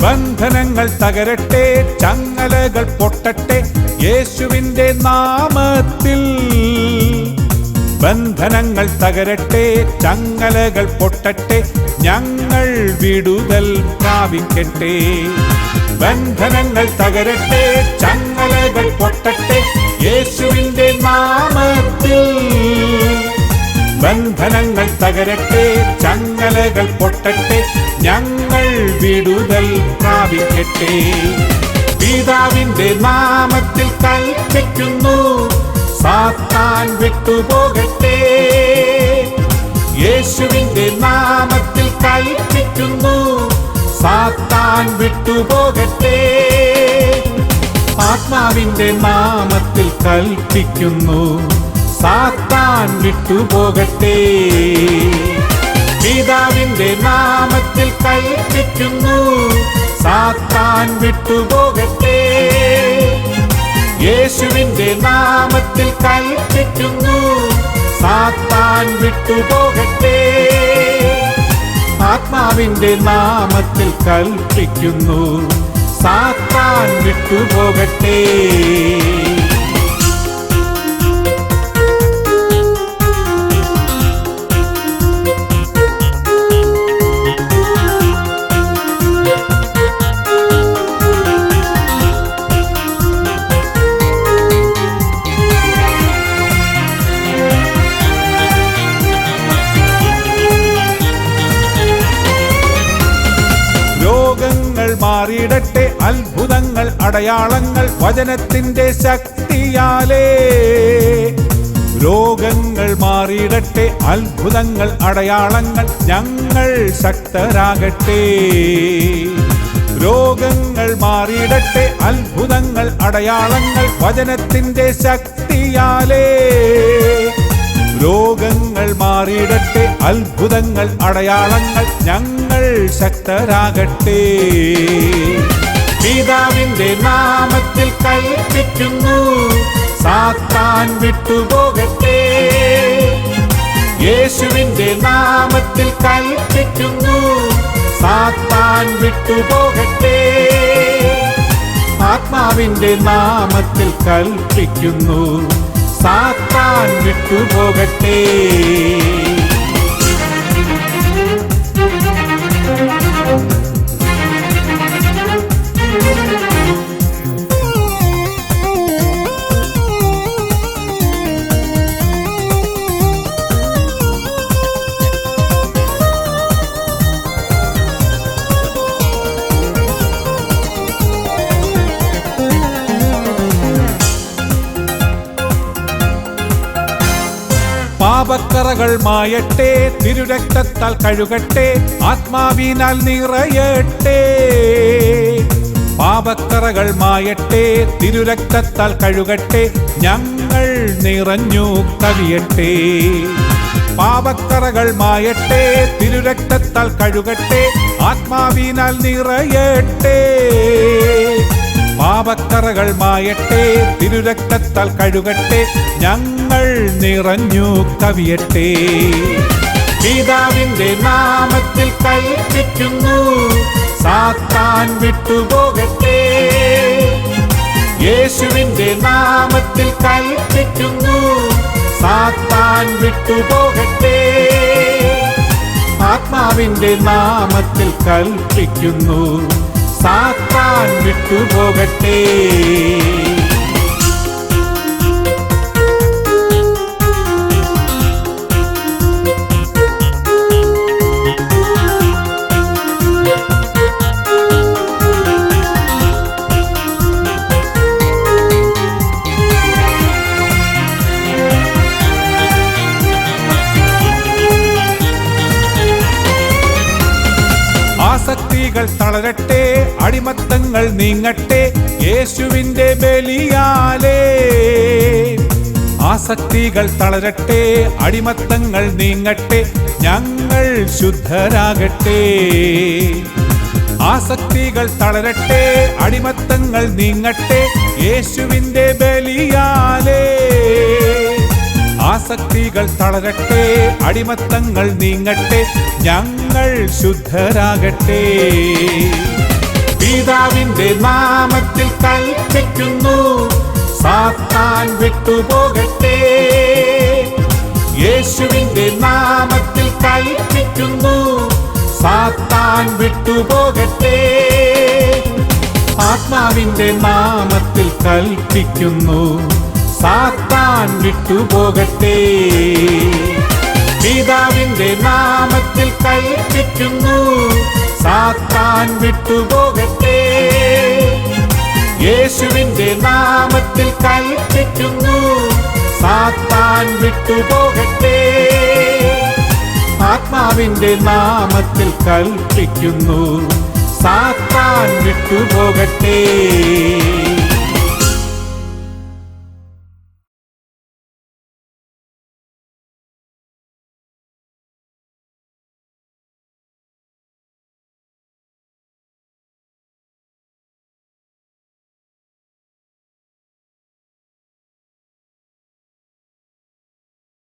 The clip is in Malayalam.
ബന്ധനങ്ങൾ തകരട്ടെ, ചങ്ങലകൾ പൊട്ടട്ടെ യേശുവിന്റെ നാമത്തിൽ. ബന്ധനങ്ങൾ തകരട്ടെ, ചങ്ങലകൾ പൊട്ടട്ടെ, ഞങ്ങൾ വിടുതൽ പ്രാപിക്കട്ടെ. ബന്ധനങ്ങൾ തകരട്ടെ, ചങ്ങലകൾ പൊട്ടട്ടെ യേശുവിന്റെ നാമത്തിൽ. ബന്ധനങ്ങൾ തകരട്ടെ, ചങ്ങലകൾ പൊട്ടട്ടെ, ഞങ്ങൾ വിടുതൽ പ്രാപിക്കട്ടെ. പിതാവിന്റെ നാമത്തിൽ കൽപ്പിക്കുന്നു, സാത്താൻ വിട്ടുപോകട്ടെ. യേശുവിന്റെ നാമത്തിൽ കൽപ്പിക്കുന്നു, സാത്താൻ വിട്ടുപോകട്ടെ. ആത്മാവിന്റെ നാമത്തിൽ കൽപ്പിക്കുന്നു, സാത്താൻ വിട്ടുപോകട്ടെ. പിതാവിന്റെ നാമത്തിൽ കൽപ്പിക്കുന്നു, സാത്താൻ വിട്ടുപോകട്ടെ. യേശുവിന്റെ നാമത്തിൽ കൽപ്പിക്കുന്നു, സാത്താൻ വിട്ടുപോകട്ടെ. ആത്മാവിന്റെ നാമത്തിൽ കൽപ്പിക്കുന്നു, സാത്താൻ വിട്ടുപോകട്ടെ. മാറിയിടട്ടെ, അത്ഭുതങ്ങൾ അടയാളങ്ങൾ വചനത്തിന്റെ ശക്തിയാലേ. രോഗങ്ങൾ മാറിയിടട്ടെ, അത്ഭുതങ്ങൾ അടയാളങ്ങൾ ഞങ്ങൾ ശക്തരാകട്ടെ. രോഗങ്ങൾ മാറിയിടട്ടെ, അത്ഭുതങ്ങൾ അടയാളങ്ങൾ വചനത്തിന്റെ ശക്തിയാലേ. രോഗങ്ങൾ മാറിയിടട്ടെ, അത്ഭുതങ്ങൾ അടയാളങ്ങൾ ഞങ്ങൾ ശക്തരാകട്ടെ. പിതാവിന്റെ നാമത്തിൽ കൽപ്പിക്കുന്നു, സാത്താൻ വിട്ടുപോകട്ടെ. യേശുവിന്റെ നാമത്തിൽ കൽപ്പിക്കുന്നു, സാത്താൻ വിട്ടുപോകട്ടെ. ആത്മാവിന്റെ നാമത്തിൽ കൽപ്പിക്കുന്നു, സാത്താൻ വിട്ടുപോകട്ടെ. പാപക്കറകൾ മായട്ടെ, തിരുരക്തത്താൽ കഴുകട്ടെ, ആത്മാവിനാൽ നിറയട്ടെ. പാപക്കറകൾ മായട്ടെ, തിരുരക്തത്താൽ കഴുകട്ടെ, ഞങ്ങൾ നിറഞ്ഞു കവിയട്ടെ. പാപക്കറകൾ മായട്ടെ, തിരുരക്തത്താൽ കഴുകട്ടെ, ആത്മാവിനാൽ നിറയട്ടെ. പാപക്കറകൾ മായട്ടെ, തിരുരക്തത്താൽ കഴുകട്ടെ, ഞങ്ങൾ നിറഞ്ഞു കവിയട്ടെ. പിതാവിന്റെ നാമത്തിൽ കൽപ്പിക്കുന്നു, സാത്താൻ വിട്ടുപോകട്ടെ. യേശുവിന്റെ നാമത്തിൽ കൽപ്പിക്കുന്നു, സാത്താൻ വിട്ടുപോകട്ടെ. ആത്മാവിന്റെ നാമത്തിൽ കൽപ്പിക്കുന്നു, സാത്താൻ വിട്ടുപോകട്ടെ. ആസക്തികൾ തളരട്ടെ, അടിമത്തങ്ങൾ നീങ്ങട്ടെ യേശുവിന്റെ ബലിയാലേ. ആസക്തികൾ തളരട്ടെ, അടിമത്തങ്ങൾ നീങ്ങട്ടെ, ഞങ്ങൾ ശുദ്ധരാകട്ടെ. ആസക്തികൾ തളരട്ടെ, അടിമത്തങ്ങൾ നീങ്ങട്ടെ യേശുവിന്റെ ബലിയാലേ. ആസക്തികൾ തളരട്ടെ, അടിമത്തങ്ങൾ നീങ്ങട്ടെ, ഞങ്ങൾ ശുദ്ധരാകട്ടെ. പിതാവിന്റെ നാമത്തിൽ കൽപ്പിക്കുന്നു, സാത്താൻ വിട്ടുപോകട്ടെ. യേശുവിന്റെ നാമത്തിൽ കൽപ്പിക്കുന്നു, സാത്താൻ വിട്ടുപോകട്ടെ. ആത്മാവിന്റെ നാമത്തിൽ കൽപ്പിക്കുന്നു, സാത്താൻ വിട്ടുപോകട്ടെ. പിതാവിന്റെ നാമത്തിൽ കൽപ്പിക്കുന്നു, സാത്താൻ വിട്ടുപോകട്ടെ. യേശുവിന്റെ നാമത്തിൽ കൽപ്പിക്കുന്നു, സാത്താൻ വിട്ടുപോകട്ടെ. ആത്മാവിന്റെ നാമത്തിൽ കൽപ്പിക്കുന്നു, സാത്താൻ വിട്ടുപോകട്ടെ.